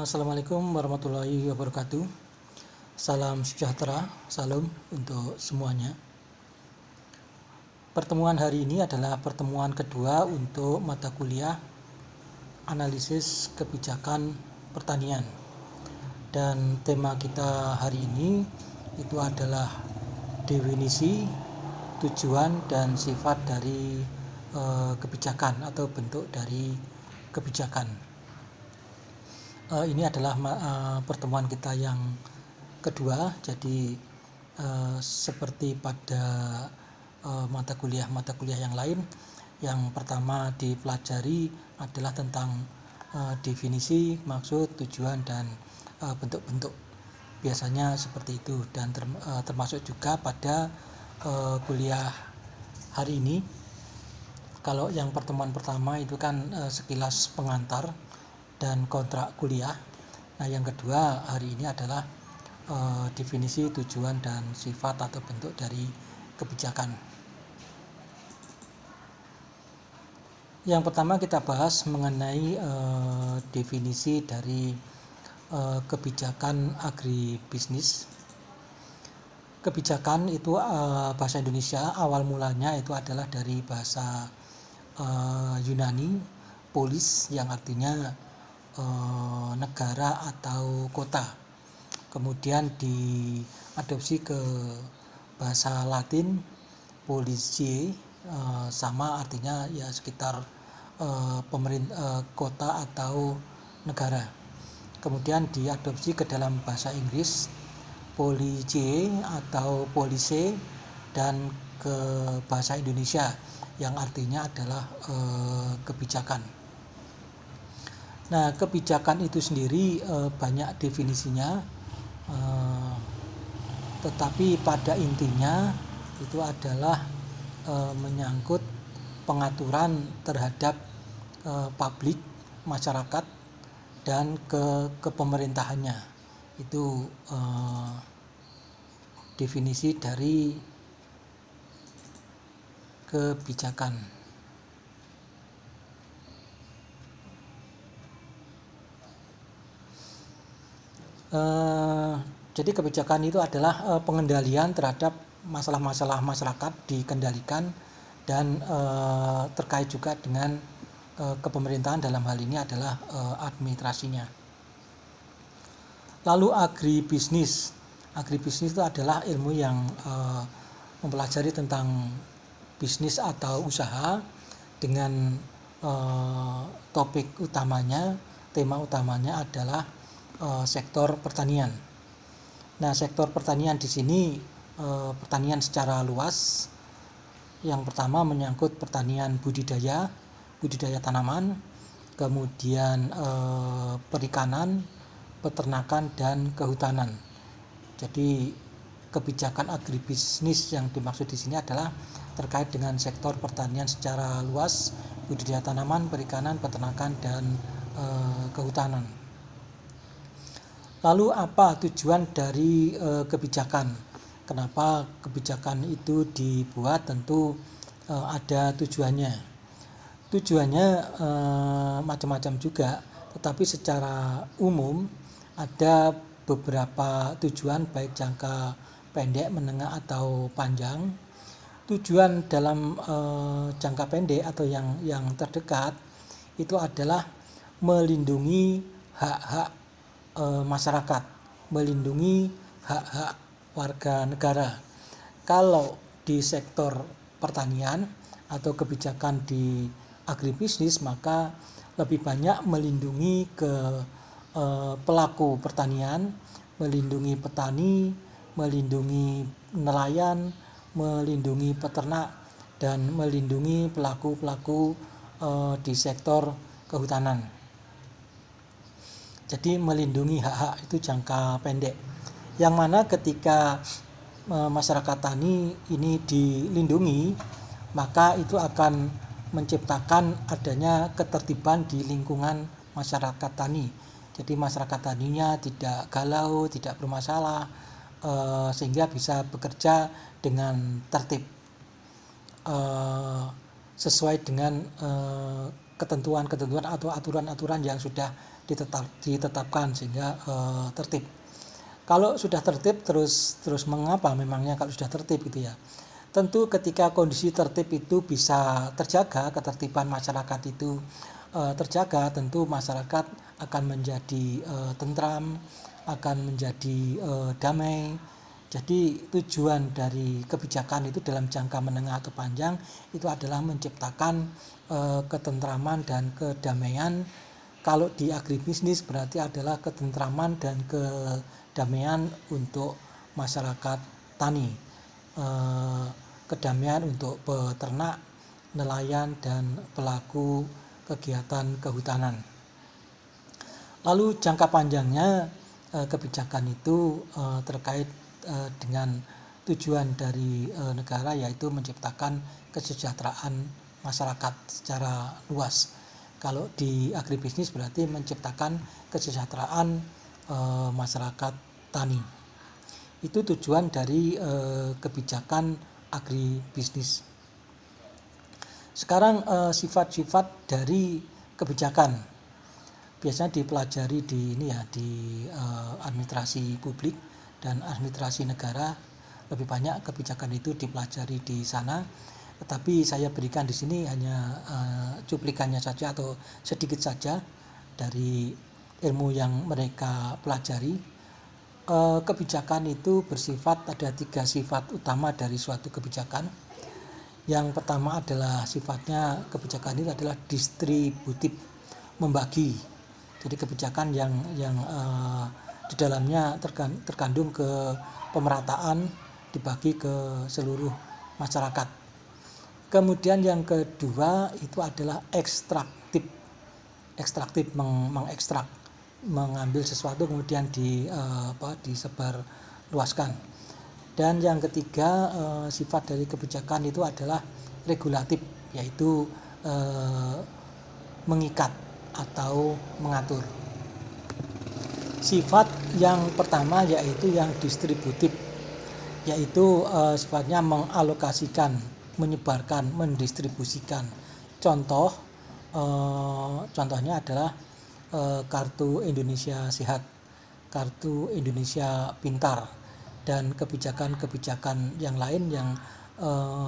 Assalamualaikum warahmatullahi wabarakatuh. Salam sejahtera, salam untuk semuanya. Pertemuan hari ini adalah pertemuan kedua untuk mata kuliah analisis kebijakan pertanian. Dan tema kita hari ini itu adalah definisi, tujuan, dan sifat dari kebijakan atau bentuk dari kebijakan. Ini adalah pertemuan kita yang kedua, jadi seperti pada mata kuliah yang lain, yang pertama dipelajari adalah tentang definisi, maksud, tujuan, dan bentuk-bentuk. Biasanya seperti itu, dan termasuk juga pada kuliah hari ini. Kalau yang pertemuan pertama itu kan sekilas pengantar dan kontrak kuliah. Nah, yang kedua hari ini adalah definisi, tujuan, dan sifat atau bentuk dari kebijakan. Yang pertama kita bahas mengenai definisi dari kebijakan agribisnis. Kebijakan itu bahasa Indonesia awal mulanya itu adalah dari bahasa Yunani, polis, yang artinya negara atau kota. Kemudian diadopsi ke bahasa Latin, politiae, sama artinya ya sekitar pemerintah, kota atau negara. Kemudian diadopsi ke dalam bahasa Inggris, politiae atau police, dan ke bahasa Indonesia yang artinya adalah kebijakan. Nah, kebijakan itu sendiri banyak definisinya, tetapi pada intinya itu adalah menyangkut pengaturan terhadap publik, masyarakat, dan ke pemerintahannya. Itu definisi dari kebijakan. Jadi kebijakan itu adalah pengendalian terhadap masalah-masalah masyarakat dikendalikan, dan terkait juga dengan kepemerintahan, dalam hal ini adalah administrasinya. Lalu agribisnis. Agribisnis itu adalah ilmu yang mempelajari tentang bisnis atau usaha dengan topik utamanya, tema utamanya adalah sektor pertanian. Nah, sektor pertanian di sini pertanian secara luas. Yang pertama menyangkut pertanian budidaya tanaman, kemudian perikanan, peternakan, dan kehutanan. Jadi kebijakan agribisnis yang dimaksud di sini adalah terkait dengan sektor pertanian secara luas, budidaya tanaman, perikanan, peternakan, dan kehutanan. Lalu apa tujuan dari kebijakan? Kenapa kebijakan itu dibuat? Tentu ada tujuannya. Tujuannya macam-macam juga, tetapi secara umum ada beberapa tujuan, baik jangka pendek, menengah, atau panjang. Tujuan dalam jangka pendek atau yang terdekat itu adalah melindungi hak-hak masyarakat, melindungi hak-hak warga negara. Kalau di sektor pertanian atau kebijakan di agribisnis, maka lebih banyak melindungi ke pelaku pertanian, melindungi petani, melindungi nelayan, melindungi peternak, dan melindungi pelaku-pelaku di sektor kehutanan. Jadi melindungi hak-hak itu jangka pendek, yang mana ketika masyarakat tani ini dilindungi, maka itu akan menciptakan adanya ketertiban di lingkungan masyarakat tani. Jadi masyarakat taninya tidak galau, tidak bermasalah, sehingga bisa bekerja dengan tertib. sesuai dengan ketentuan-ketentuan atau aturan-aturan yang sudah ditetapkan sehingga tertib. Kalau sudah tertib terus mengapa memangnya kalau sudah tertib gitu ya? Tentu ketika kondisi tertib itu bisa terjaga, ketertiban masyarakat itu terjaga, tentu masyarakat akan menjadi tentram, akan menjadi damai. Jadi tujuan dari kebijakan itu dalam jangka menengah atau panjang itu adalah menciptakan ketentraman dan kedamaian. Kalau di agribisnis berarti adalah ketentraman dan kedamaian untuk masyarakat tani, kedamaian untuk peternak, nelayan, dan pelaku kegiatan kehutanan. Lalu jangka panjangnya kebijakan itu terkait dengan tujuan dari negara, yaitu menciptakan kesejahteraan masyarakat secara luas. Kalau di agribisnis berarti menciptakan kesejahteraan masyarakat tani. Itu tujuan dari kebijakan agribisnis. Sekarang sifat-sifat dari kebijakan biasanya dipelajari di administrasi publik dan administrasi negara. Lebih banyak kebijakan itu dipelajari di sana, tetapi saya berikan di sini hanya cuplikannya saja atau sedikit saja dari ilmu yang mereka pelajari. Kebijakan itu bersifat, ada 3 sifat utama dari suatu kebijakan. Yang pertama adalah sifatnya, kebijakan itu adalah distributif, membagi. Jadi kebijakan yang di dalamnya terkandung ke pemerataan, dibagi ke seluruh masyarakat. Kemudian yang kedua itu adalah ekstraktif, mengekstrak, mengambil sesuatu kemudian disebar luaskan. Dan yang ketiga sifat dari kebijakan itu adalah regulatif, yaitu mengikat atau mengatur. Sifat yang pertama yaitu yang distributif, yaitu sifatnya mengalokasikan, menyebarkan, mendistribusikan. Contohnya adalah Kartu Indonesia Sehat, Kartu Indonesia Pintar, dan kebijakan-kebijakan yang lain yang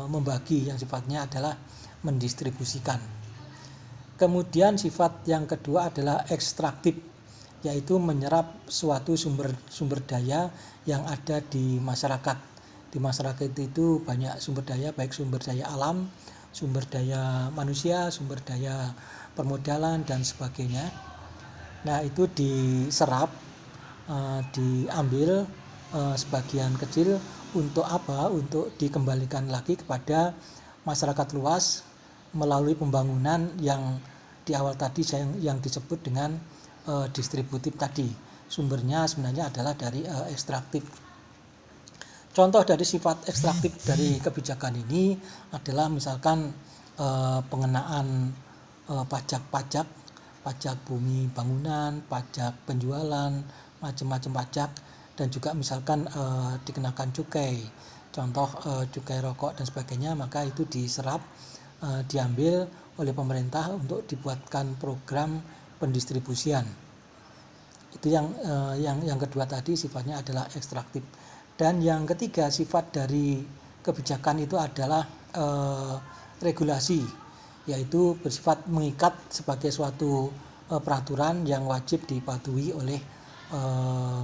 membagi, yang sifatnya adalah mendistribusikan. Kemudian sifat yang kedua adalah ekstraktif, yaitu menyerap suatu sumber daya yang ada di masyarakat. Di masyarakat itu banyak sumber daya, baik sumber daya alam, sumber daya manusia, sumber daya permodalan, dan sebagainya. Nah, itu diserap, diambil sebagian kecil untuk apa? Untuk dikembalikan lagi kepada masyarakat luas melalui pembangunan yang di awal tadi yang disebut dengan distributif tadi. Sumbernya sebenarnya adalah dari ekstraktif. Contoh dari sifat ekstraktif dari kebijakan ini adalah misalkan pengenaan pajak bumi bangunan, pajak penjualan, macam-macam pajak, dan juga misalkan dikenakan cukai, contoh cukai rokok dan sebagainya, maka itu diserap, diambil oleh pemerintah untuk dibuatkan program pendistribusian. Itu yang kedua tadi sifatnya adalah ekstraktif. Dan yang ketiga sifat dari kebijakan itu adalah regulasi, yaitu bersifat mengikat sebagai suatu peraturan yang wajib dipatuhi oleh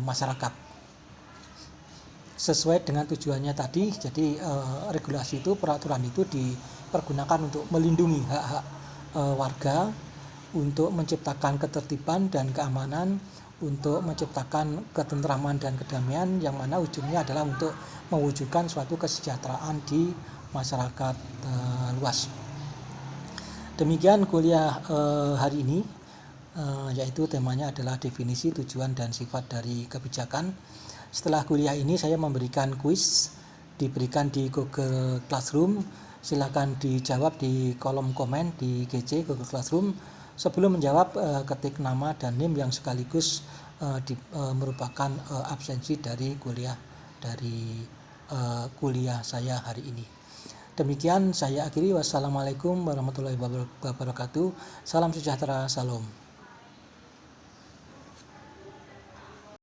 masyarakat sesuai dengan tujuannya tadi. Jadi regulasi itu, peraturan itu dipergunakan untuk melindungi hak-hak warga, untuk menciptakan ketertiban dan keamanan, untuk menciptakan ketentraman dan kedamaian, yang mana ujungnya adalah untuk mewujudkan suatu kesejahteraan di masyarakat luas. Demikian kuliah hari ini, yaitu temanya adalah definisi, tujuan, dan sifat dari kebijakan. Setelah kuliah ini saya memberikan kuis, diberikan di Google Classroom. Silakan dijawab di kolom komen di GC Google Classroom. Sebelum menjawab, ketik nama dan NIM yang sekaligus merupakan absensi dari kuliah saya hari ini. Demikian saya akhiri. Wassalamualaikum warahmatullahi wabarakatuh. Salam sejahtera, salam.